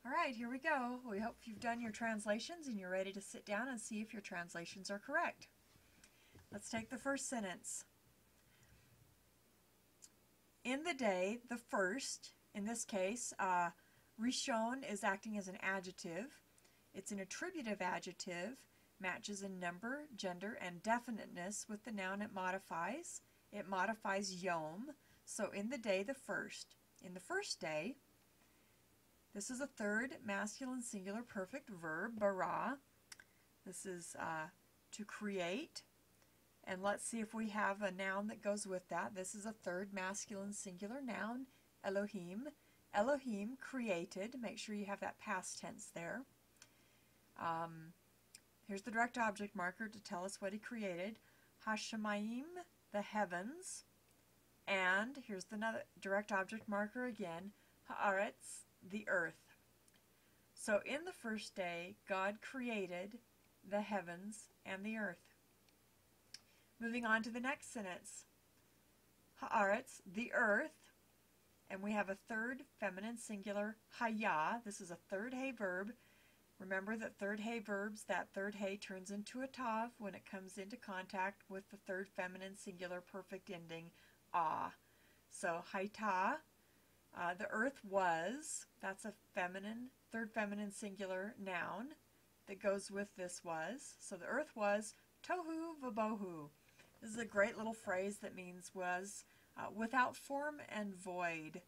All right, here we go. We hope you've done your translations and you're ready to sit down and see if your translations are correct. Let's take the first sentence. In the day, the first, in this case, Rishon is acting as an adjective. It's an attributive adjective, matches in number, gender, and definiteness with the noun it modifies. It modifies yom, so in the day, the first. In the first day, this is a third masculine singular perfect verb, bara. This is to create. And let's see if we have a noun that goes with that. This is a third masculine singular noun, Elohim. Elohim created. Make sure you have that past tense there. Here's the direct object marker to tell us what he created. Hashemayim, the heavens. And here's the another direct object marker again, haaretz, the earth. So in the first day, God created the heavens and the earth. Moving on to the next sentence. Haaretz, the earth, and we have a third feminine singular, haya. This is a third hay verb. Remember that third hay verbs, that third hay turns into a tav when it comes into contact with the third feminine singular perfect ending, ah. So haita, the earth was, that's a feminine, third feminine singular noun that goes with this was. So the earth was tohu vabohu. This is a great little phrase that means was without form and void.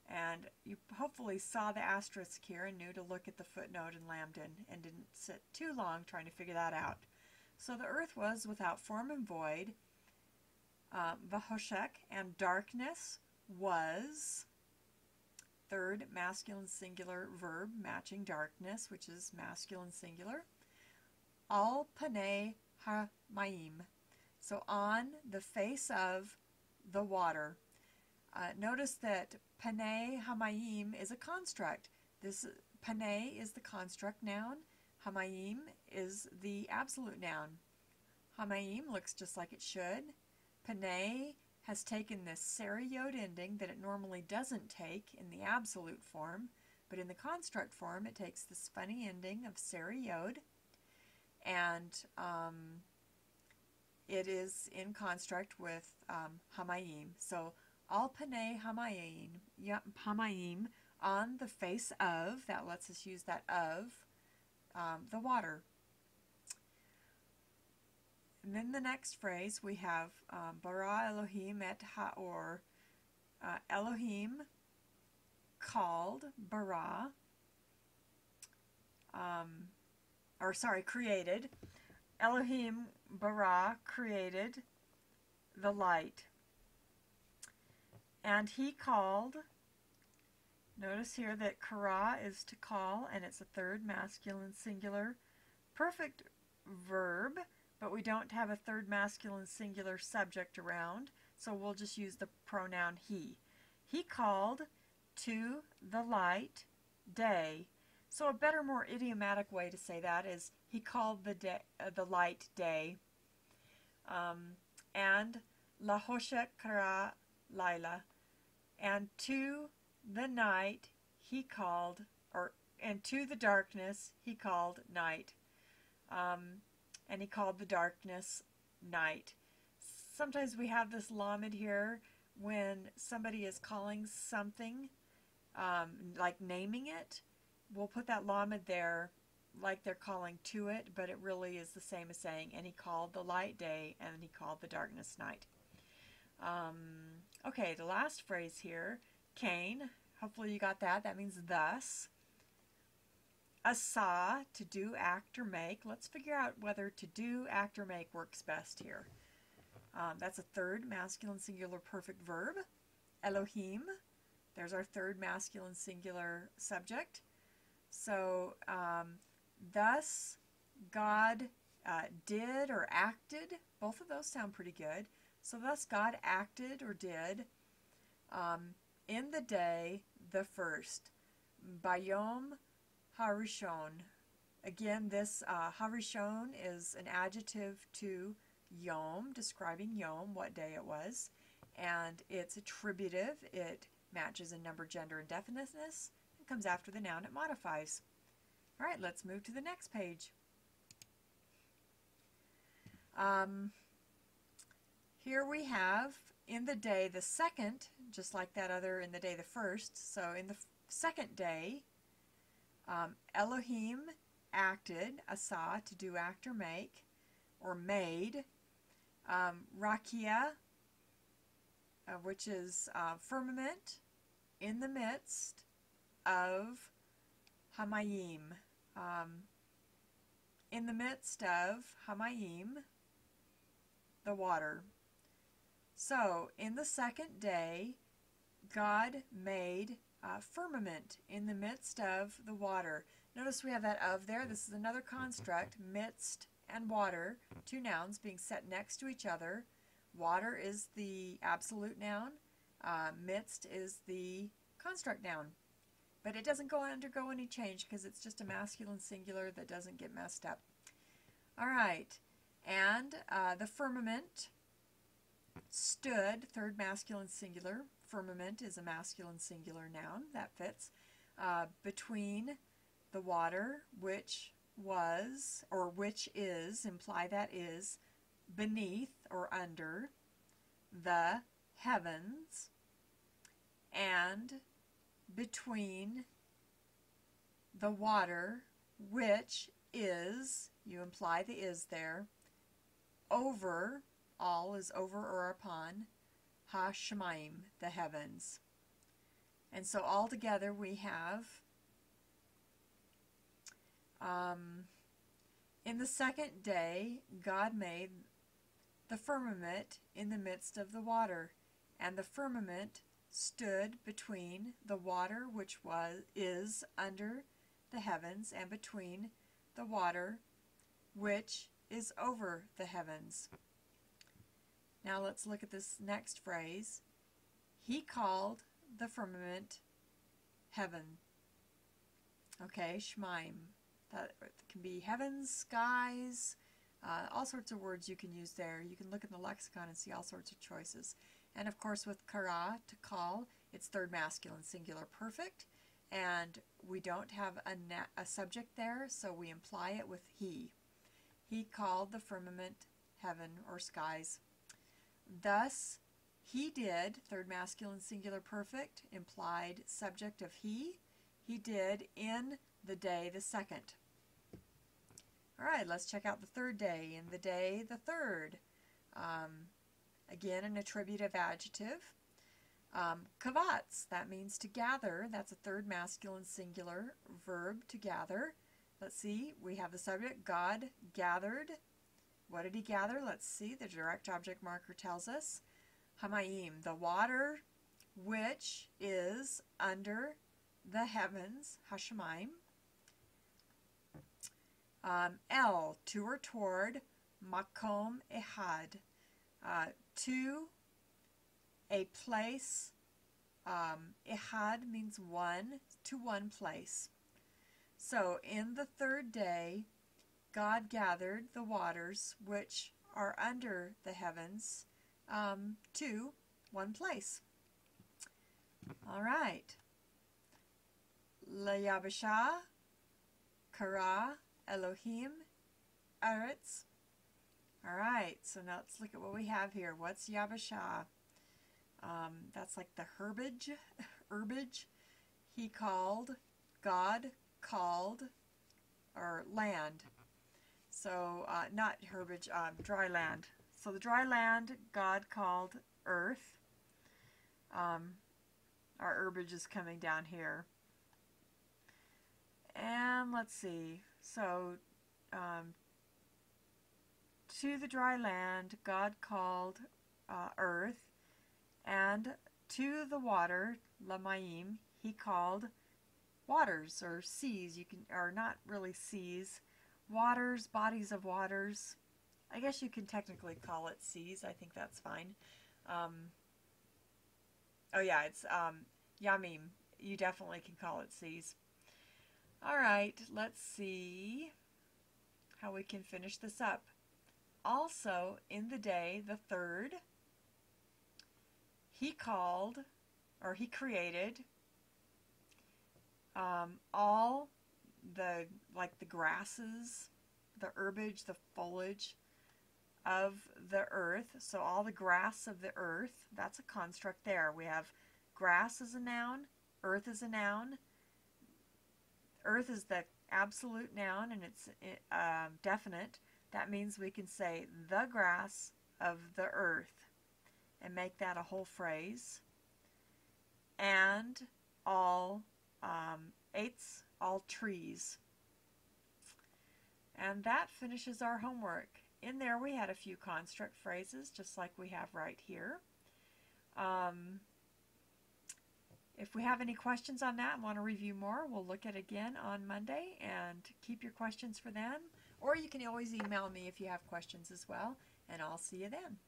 And you hopefully saw the asterisk here and knew to look at the footnote in Lambden and didn't sit too long trying to figure that out. So the earth was without form and void. Vahoshek, and darkness was, third masculine singular verb matching darkness, which is masculine singular. Al panei hamayim. So on the face of the water. Notice that panei hamayim is a construct. This panei is the construct noun. Hamayim is the absolute noun. Hamayim looks just like it should. Panei has taken this seriyod ending that it normally doesn't take in the absolute form, but in the construct form it takes this funny ending of seriyod, and it is in construct with hamayim. So al panei hamayim, on the face of, that lets us use that of, the water. And then the next phrase we have bara Elohim et haor. Elohim called bara, created. Elohim bara created the light. And he called, notice here that kara is to call, and it's a third masculine singular perfect verb, but we don't have a third masculine singular subject around, so we'll just use the pronoun he. He called to the light day. So a better, more idiomatic way to say that is he called the light day. And lahoshek kara laila. And to the night he called, and to the darkness he called night. And he called the darkness night. Sometimes we have this lamed here when somebody is calling something, like naming it. We'll put that lamed there like they're calling to it, but it really is the same as saying, and he called the light day, and he called the darkness night. Okay, the last phrase here, Cain, hopefully you got that. That means thus. Asa, to do, act, or make. Let's figure out whether to do, act, or make works best here. That's a third masculine singular perfect verb. Elohim, there's our third masculine singular subject. So, thus, God did or acted. Both of those sound pretty good. So thus God acted or did in the day the first. Bayom harishon. Again, this harishon is an adjective to yom, describing yom, what day it was. And it's attributive. It matches in number, gender, and definiteness. It comes after the noun it modifies. All right, let's move to the next page. Here we have in the day the second, just like that other in the day the first. So in the second day, Elohim acted, asa, to do, act, or make, or made. Rakia, which is firmament, in the midst of Hamayim. In the midst of Hamayim, the water. So, in the second day, God made firmament in the midst of the water. Notice we have that of there. This is another construct, midst and water, two nouns being set next to each other. Water is the absolute noun. Midst is the construct noun. But it doesn't undergo any change because it's just a masculine singular that doesn't get messed up. All right. And the firmament stood, third masculine singular. Firmament is a masculine singular noun. That fits. Between the water, which was, or which is, imply that is, beneath or under the heavens, and between the water, which is, you imply the is there, over, all is over or upon, ha-shemaim, the heavens. And so all together we have, in the second day, God made the firmament in the midst of the water, and the firmament stood between the water which is under the heavens, and between the water which is over the heavens. Now let's look at this next phrase. He called the firmament heaven. Okay, shemaim. That can be heavens, skies, all sorts of words you can use there. You can look in the lexicon and see all sorts of choices. And of course with kara, to call, it's third masculine singular perfect. And we don't have a subject there, so we imply it with he. He called the firmament heaven or skies. Thus, he did, third masculine singular perfect, implied subject of he. He did in the day the second. All right, let's check out the third day. In the day the third. Again, an attributive adjective. Kavatz, that means to gather. That's a third masculine singular verb, to gather. Let's see, we have the subject, God gathered. What did he gather? Let's see, the direct object marker tells us. Hamayim, the water which is under the heavens, Hashemayim. El, to or toward, Makom Ehad, to a place. Ehad means one, to one place. So in the third day, God gathered the waters which are under the heavens to one place. All right. Layabasha, Kara, Elohim, Eretz. All right, so now let's look at what we have here. What's Yabasha? That's like the herbage. He called, God called, or land. So not herbage, dry land. So the dry land, God called earth. Our herbage is coming down here. And let's see. So to the dry land, God called earth. And to the water, Lamayim, he called waters or seas. You can, or not really seas, waters, bodies of waters. I guess you can technically call it seas. I think that's fine. Oh yeah, it's Yamim. You definitely can call it seas. All right, let's see how we can finish this up. Also, in the day, the third, he called, or he created, all the, like the grasses, the herbage, the foliage of the earth. So all the grass of the earth, that's a construct there. We have grass as a noun, earth as a noun. Earth is the absolute noun and it's definite. That means we can say the grass of the earth and make that a whole phrase. And all all trees. And that finishes our homework. In there we had a few construct phrases just like we have right here. If we have any questions on that and want to review more, we'll look at it again on Monday and keep your questions for then. Or you can always email me if you have questions as well, and I'll see you then.